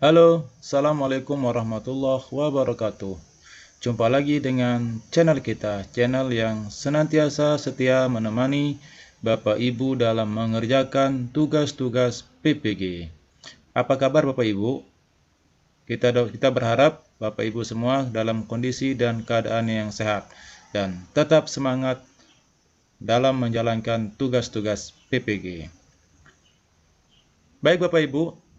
Halo, Assalamualaikum warahmatullahi wabarakatuh. Jumpa lagi dengan channel kita, channel yang senantiasa setia menemani Bapak Ibu dalam mengerjakan tugas-tugas PPG. Apa kabar Bapak Ibu? Kita berharap Bapak Ibu semua dalam kondisi dan keadaan yang sehat dan tetap semangat dalam menjalankan tugas-tugas PPG. Baik Bapak Ibu,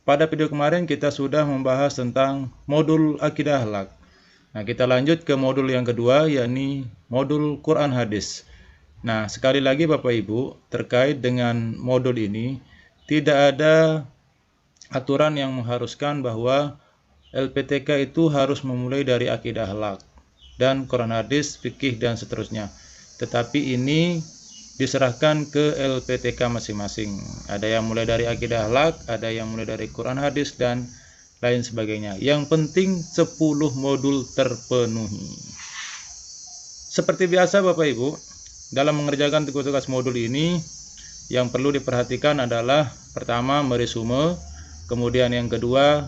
pada video kemarin kita sudah membahas tentang modul akidah akhlak. Nah, kita lanjut ke modul yang kedua, yakni modul Quran Hadis. Nah, sekali lagi Bapak Ibu, terkait dengan modul ini, tidak ada aturan yang mengharuskan bahwa LPTK itu harus memulai dari akidah akhlak dan Quran Hadis, fikih, dan seterusnya. Tetapi ini diserahkan ke LPTK masing-masing. Ada yang mulai dari akidah akhlak, ada yang mulai dari Quran Hadis, dan lain sebagainya. Yang penting 10 modul terpenuhi. Seperti biasa Bapak Ibu, dalam mengerjakan tugas-tugas modul ini, yang perlu diperhatikan adalah pertama meresume, kemudian yang kedua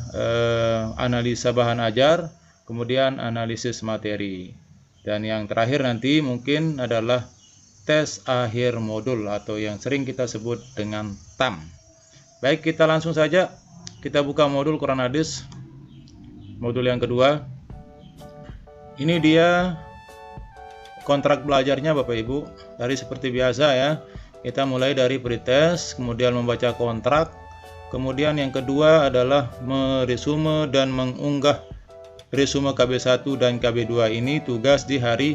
analisa bahan ajar, kemudian analisis materi. Dan yang terakhir nanti mungkin adalah tes akhir modul atau yang sering kita sebut dengan TAM. Baik, kita langsung saja kita buka modul Quran Hadis, modul yang kedua. Ini dia kontrak belajarnya Bapak Ibu. Dari seperti biasa ya, kita mulai dari pretest, kemudian membaca kontrak, kemudian yang kedua adalah meresume dan mengunggah resume KB1 dan KB2. Ini tugas di hari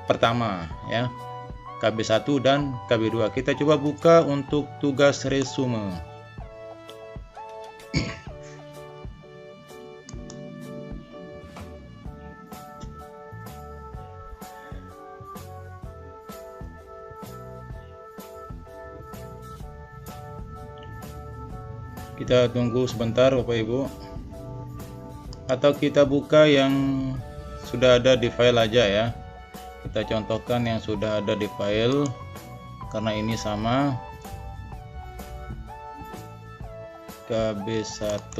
pertama ya, KB1 dan KB2. Kita coba buka untuk tugas resume. Kita tunggu sebentar Bapak Ibu. Atau kita buka yang sudah ada di file aja ya. Kita contohkan yang sudah ada di file karena ini sama. KB1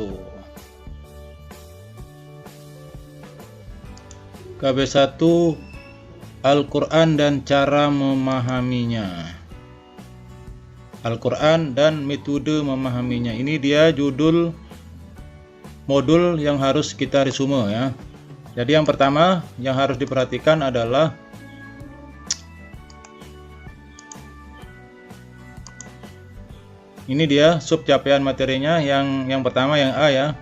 Al-Quran dan cara memahaminya. Al-Quran dan metode memahaminya. Ini dia judul modul yang harus kita resume ya. Jadi yang pertama yang harus diperhatikan adalah ini dia sub capaian materinya. Yang pertama yang A ya.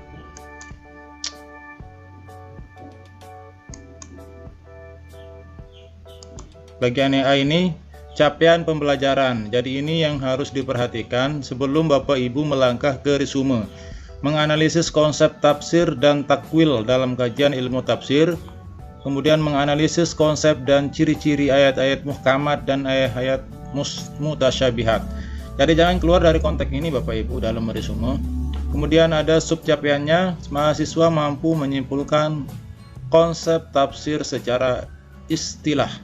Bagian yang A ini capaian pembelajaran. Jadi ini yang harus diperhatikan sebelum Bapak Ibu melangkah ke resume. Menganalisis konsep tafsir dan takwil dalam kajian ilmu tafsir. Kemudian menganalisis konsep dan ciri-ciri ayat-ayat muhkamat dan ayat-ayat mutasyabihat. Jadi jangan keluar dari konteks ini Bapak Ibu dalam meresume. Kemudian ada sub capaiannya, mahasiswa mampu menyimpulkan konsep tafsir secara istilah.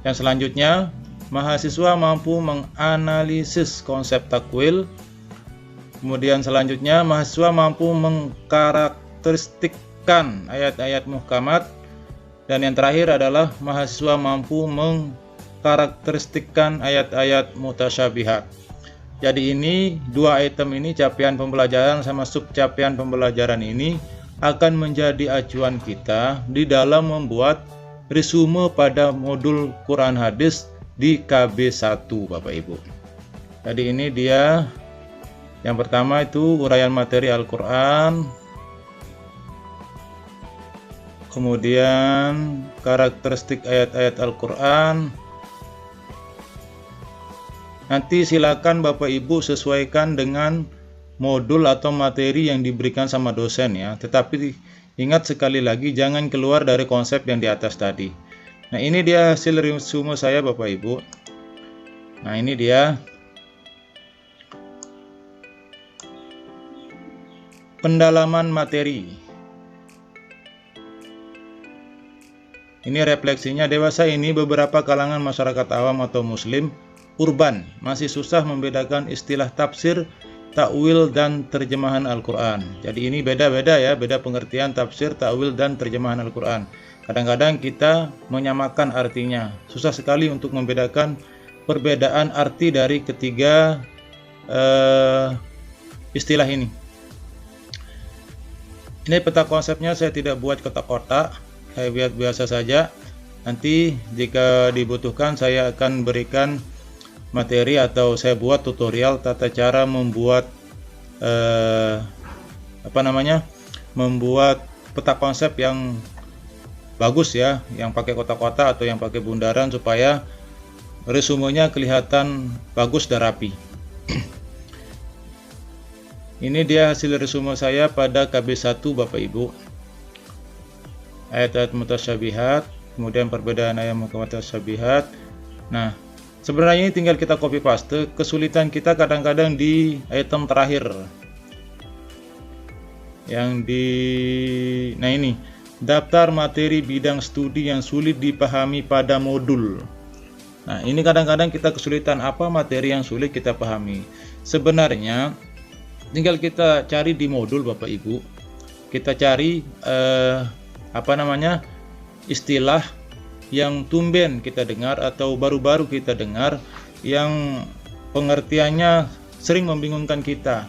Yang selanjutnya, mahasiswa mampu menganalisis konsep takwil. Kemudian selanjutnya, mahasiswa mampu mengkarakteristikkan ayat-ayat muhkamat. Dan yang terakhir adalah mahasiswa mampu mengkarakteristikkan ayat-ayat mutasyabihat. Jadi ini dua item ini, capaian pembelajaran sama sub capaian pembelajaran ini akan menjadi acuan kita di dalam membuat resume pada modul Quran Hadis di KB1 Bapak Ibu. Jadi ini dia yang pertama itu uraian materi Al-Quran, kemudian karakteristik ayat-ayat Al-Quran. Nanti silakan Bapak Ibu sesuaikan dengan modul atau materi yang diberikan sama dosen ya. Tetapi ingat sekali lagi jangan keluar dari konsep yang di atas tadi. Nah, ini dia hasil resume saya Bapak Ibu. Nah, ini dia. Pendalaman materi. Ini refleksinya, dewasa ini beberapa kalangan masyarakat awam atau muslim urban masih susah membedakan istilah tafsir takwil dan terjemahan Al-Quran. Jadi ini beda-beda ya, beda pengertian tafsir, takwil dan terjemahan Al-Quran. Kadang-kadang kita menyamakan artinya. Susah sekali untuk membedakan perbedaan arti dari ketiga istilah ini. Ini peta konsepnya saya tidak buat kotak-kotak, saya buat biasa saja. Nanti jika dibutuhkan saya akan berikan materi atau saya buat tutorial tata cara membuat membuat peta konsep yang bagus ya, yang pakai kotak-kotak atau yang pakai bundaran supaya resumenya kelihatan bagus dan rapi. Ini dia hasil resume saya pada KB1 Bapak Ibu. Ayat-ayat mutasyabihat, kemudian perbedaan ayat mutasyabihat. Nah, sebenarnya ini tinggal kita copy paste. Kesulitan kita kadang-kadang di item terakhir. Nah ini, daftar materi bidang studi yang sulit dipahami pada modul. Nah, ini kadang-kadang kita kesulitan apa materi yang sulit kita pahami. Sebenarnya tinggal kita cari di modul Bapak Ibu. Kita cari istilah yang tumben kita dengar atau baru-baru kita dengar yang pengertiannya sering membingungkan kita.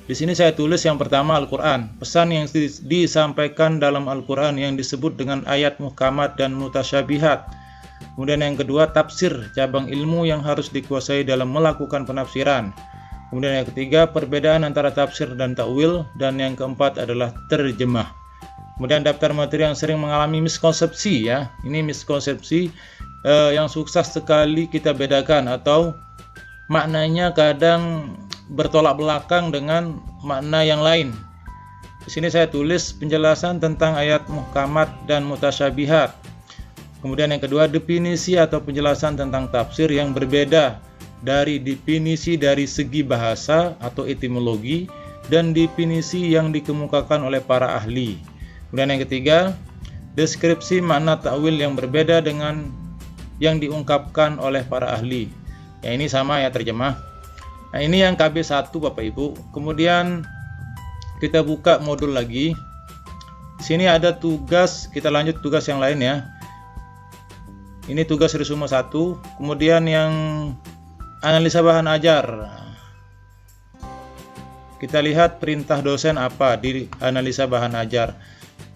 Di sini saya tulis yang pertama Al-Quran, pesan yang disampaikan dalam Al-Quran yang disebut dengan ayat muhkamat dan mutasyabihat. Kemudian yang kedua tafsir, cabang ilmu yang harus dikuasai dalam melakukan penafsiran. Kemudian yang ketiga perbedaan antara tafsir dan takwil, dan yang keempat adalah terjemah. Kemudian daftar materi yang sering mengalami miskonsepsi ya. Ini miskonsepsi yang sukses sekali kita bedakan atau maknanya kadang bertolak belakang dengan makna yang lain. Di sini saya tulis penjelasan tentang ayat muhkamat dan mutasyabihat. Kemudian yang kedua definisi atau penjelasan tentang tafsir yang berbeda dari definisi dari segi bahasa atau etimologi dan definisi yang dikemukakan oleh para ahli. Kemudian yang ketiga, deskripsi makna takwil yang berbeda dengan yang diungkapkan oleh para ahli. Ya ini sama ya terjemah. Nah ini yang KB1 Bapak Ibu. Kemudian kita buka modul lagi. Di sini ada tugas, kita lanjut tugas yang lain ya. Ini tugas resume 1. Kemudian yang analisa bahan ajar. Kita lihat perintah dosen apa di analisa bahan ajar.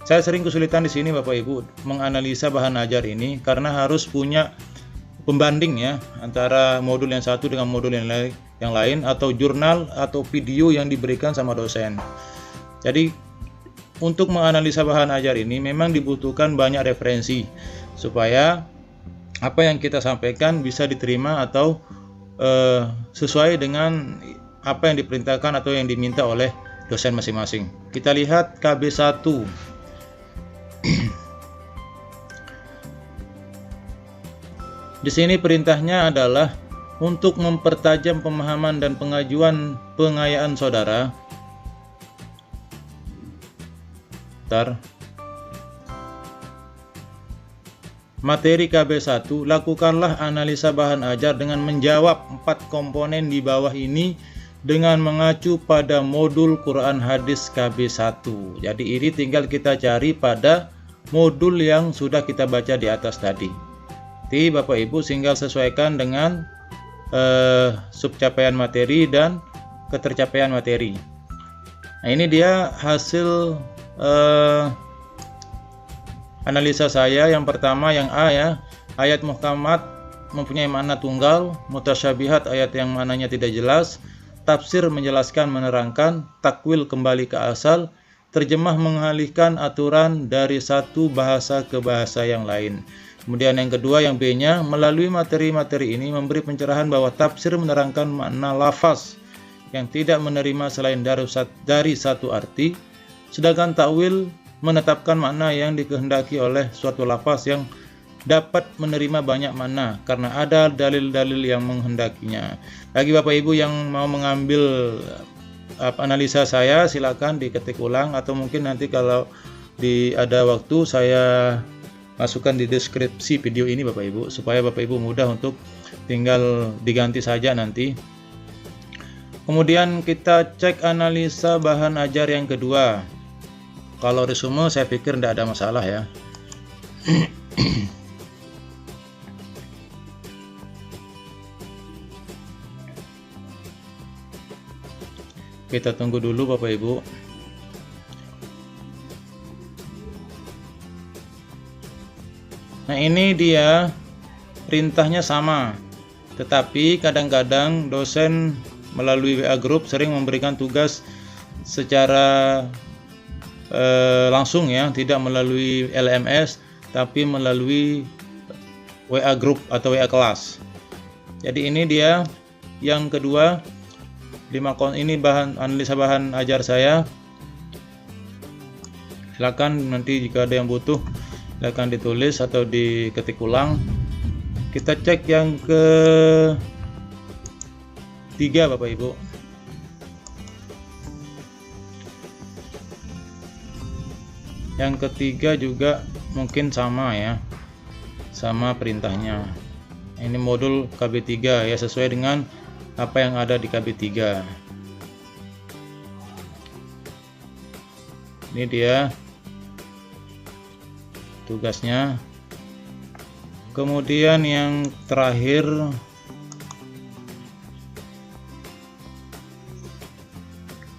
Saya sering kesulitan di sini Bapak Ibu menganalisa bahan ajar ini karena harus punya pembanding ya antara modul yang satu dengan modul yang lain atau jurnal atau video yang diberikan sama dosen. Jadi untuk menganalisa bahan ajar ini memang dibutuhkan banyak referensi supaya apa yang kita sampaikan bisa diterima atau sesuai dengan apa yang diperintahkan atau yang diminta oleh dosen masing-masing. Kita lihat KB1. Di sini perintahnya adalah untuk mempertajam pemahaman dan pengajuan pengayaan saudara. Materi KB1, lakukanlah analisa bahan ajar dengan menjawab 4 komponen di bawah ini dengan mengacu pada modul Quran Hadis KB1. Jadi ini tinggal kita cari pada modul yang sudah kita baca di atas tadi. Jadi Bapak Ibu tinggal sesuaikan dengan subcapaian materi dan ketercapaian materi. Nah ini dia hasil analisa saya. Yang pertama yang A ya, ayat muhkamat mempunyai makna tunggal, mutasyabihat ayat yang maknanya tidak jelas, tafsir menjelaskan menerangkan, takwil kembali ke asal, terjemah mengalihkan aturan dari satu bahasa ke bahasa yang lain. Kemudian yang kedua yang B-nya, melalui materi-materi ini memberi pencerahan bahwa tafsir menerangkan makna lafaz yang tidak menerima selain dari satu arti, sedangkan takwil menetapkan makna yang dikehendaki oleh suatu lafaz yang dapat menerima banyak makna karena ada dalil-dalil yang menghendakinya. Bagi Bapak Ibu yang mau mengambil analisa saya, silakan diketik ulang atau mungkin nanti kalau ada waktu saya masukkan di deskripsi video ini Bapak Ibu supaya Bapak Ibu mudah untuk tinggal diganti saja nanti. Kemudian kita cek analisa bahan ajar yang kedua. Kalau resume saya pikir tidak ada masalah ya. Kita tunggu dulu Bapak Ibu. Nah, ini dia perintahnya sama, tetapi kadang-kadang dosen melalui WA Group sering memberikan tugas secara langsung ya, tidak melalui LMS tapi melalui WA Group atau WA kelas. Jadi ini dia yang kedua, ini analisa bahan ajar saya. Silakan nanti jika ada yang butuh silakan ditulis atau diketik ulang. Kita cek yang ketiga Bapak Ibu. Yang ketiga juga mungkin sama ya, sama perintahnya. Ini modul KB3 ya, sesuai dengan apa yang ada di KB3. Ini dia tugasnya. Kemudian yang terakhir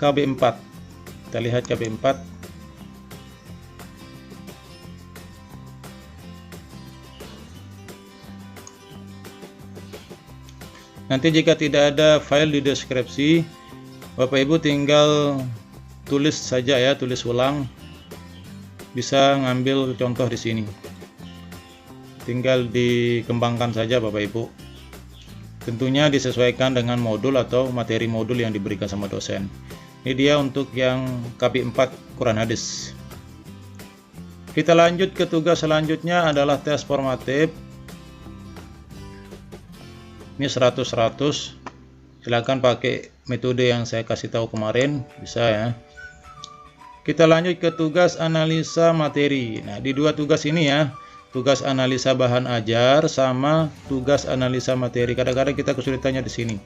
KB4. Kita lihat KB4. Nanti jika tidak ada file di deskripsi, Bapak Ibu tinggal tulis saja ya, tulis ulang. Bisa ngambil contoh di sini. Tinggal dikembangkan saja Bapak Ibu. Tentunya disesuaikan dengan modul atau materi modul yang diberikan sama dosen. Ini dia untuk yang KB4 Quran Hadis. Kita lanjut ke tugas selanjutnya adalah tes formatif. Ini 100-100. Silakan pakai metode yang saya kasih tahu kemarin, bisa ya. Kita lanjut ke tugas analisa materi. Nah, di dua tugas ini ya, tugas analisa bahan ajar sama tugas analisa materi. Kadang-kadang kita kesulitannya di sini.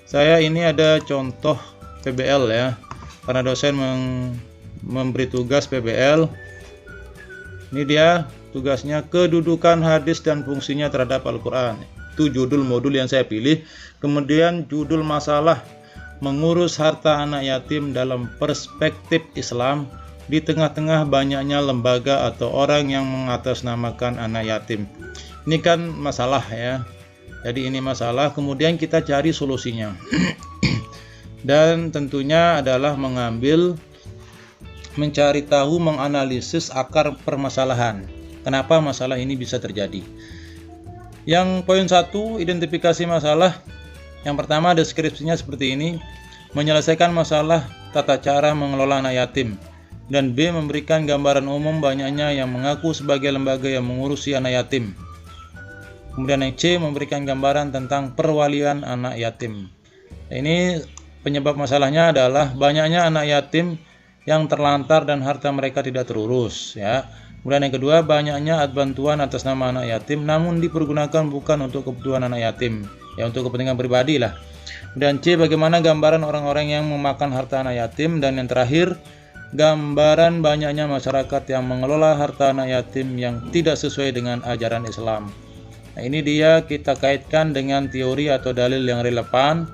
Saya ini ada contoh PBL ya, karena dosen memberi tugas PBL. Ini dia tugasnya, kedudukan hadis dan fungsinya terhadap Al-Quran. Itu judul modul yang saya pilih. Kemudian judul masalah, mengurus harta anak yatim dalam perspektif Islam di tengah-tengah banyaknya lembaga atau orang yang mengatasnamakan anak yatim. Ini kan masalah ya. Jadi ini masalah, kemudian kita cari solusinya. Dan tentunya adalah mencari tahu, menganalisis akar permasalahan. Kenapa masalah ini bisa terjadi? Yang poin 1, identifikasi masalah. Yang pertama deskripsinya seperti ini, menyelesaikan masalah tata cara mengelola anak yatim. Dan B, memberikan gambaran umum banyaknya yang mengaku sebagai lembaga yang mengurusi anak yatim. Kemudian yang C, memberikan gambaran tentang perwalian anak yatim. Ini penyebab masalahnya adalah banyaknya anak yatim yang terlantar dan harta mereka tidak terurus ya. Kemudian yang kedua, banyaknya bantuan atas nama anak yatim namun dipergunakan bukan untuk kebutuhan anak yatim, ya untuk kepentingan pribadi lah. Dan C, bagaimana gambaran orang-orang yang memakan harta anak yatim. Dan yang terakhir, gambaran banyaknya masyarakat yang mengelola harta anak yatim yang tidak sesuai dengan ajaran Islam. Nah, ini dia kita kaitkan dengan teori atau dalil yang relevan.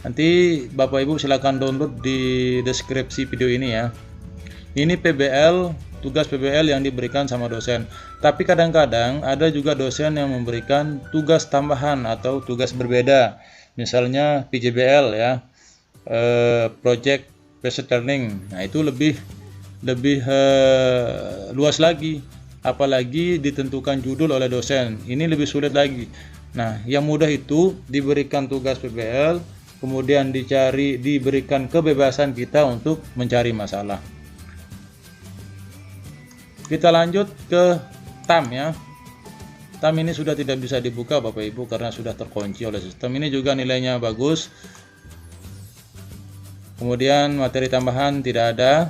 Nanti Bapak Ibu silakan download di deskripsi video ini ya. Ini PBL, tugas PBL yang diberikan sama dosen. Tapi kadang-kadang ada juga dosen yang memberikan tugas tambahan atau tugas berbeda. Misalnya PJBL ya, Project Based Learning. Nah, itu lebih luas lagi. Apalagi ditentukan judul oleh dosen. Ini lebih sulit lagi. Nah, yang mudah itu diberikan tugas PBL, kemudian diberikan kebebasan kita untuk mencari masalah. Kita lanjut ke TAM ya. TAM ini sudah tidak bisa dibuka Bapak Ibu karena sudah terkunci oleh sistem. Ini juga nilainya bagus. Kemudian materi tambahan tidak ada.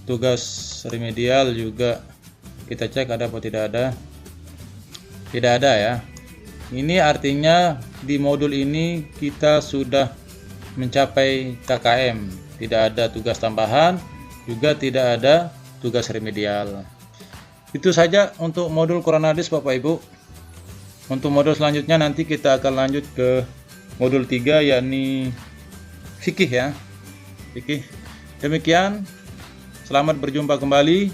Tugas remedial juga kita cek ada atau tidak ada. Tidak ada ya. Ini artinya di modul ini kita sudah mencapai KKM. Tidak ada tugas tambahan, juga tidak ada tugas remedial. Itu saja untuk modul Quran Hadis Bapak Ibu. Untuk modul selanjutnya nanti kita akan lanjut ke modul 3, yakni fikih ya. Fikih. Demikian, selamat berjumpa kembali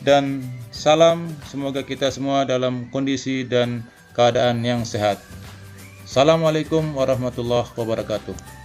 dan salam, semoga kita semua dalam kondisi dan keadaan yang sehat. Assalamualaikum warahmatullahi wabarakatuh.